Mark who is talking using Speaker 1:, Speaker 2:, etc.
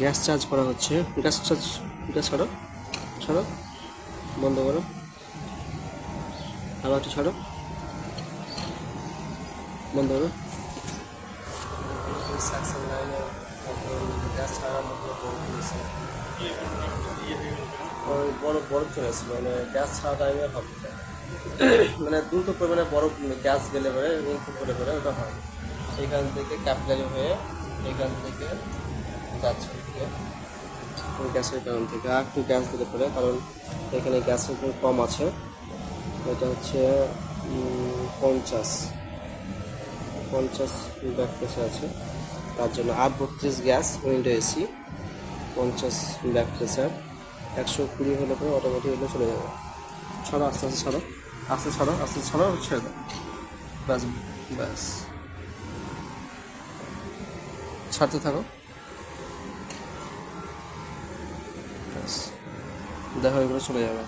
Speaker 1: Gas charge করা হচ্ছে। Gas charge, gas ছাড়ো, ছাড়ো, বন্ধ করো, আবার একটু ছাড়ো, বন্ধ করো। সাকশন লাইনে গ্যাস ছাড়ার মধ্যে ওই বরফ চলে আসছিল, মানে গ্যাস ছাড়া টাইমে হবে, মানে দ্রুত পরিমাণে বরফ গ্যাস গেলে পরে এবং করে পরে ওটা হয়। এখান থেকে ক্যাপিলারি হয়ে এখান থেকে যাচ্ছে ওই গ্যাসের কারণ থেকে আর একটু গ্যাস দিতে পারে, কারণ এখানে গ্যাসের একটু কম আছে। এটা হচ্ছে 50 ব্যাক প্রেসার আছে, তার জন্য 832 gas, window AC, 50 back pressure, 120 হলে পরে অটোমেটিক হলে চলে যাবে। ছাড়ো, আস্তে আস্তে ছাড়ো, আস্তে ছাড়ো, আস্তে ছাড়ো, ছেড়ে দাও, ব্যাস ব্যাস, ছাড়তে থাকো, ব্যাস, দেখো এগুলো চলে যাবে।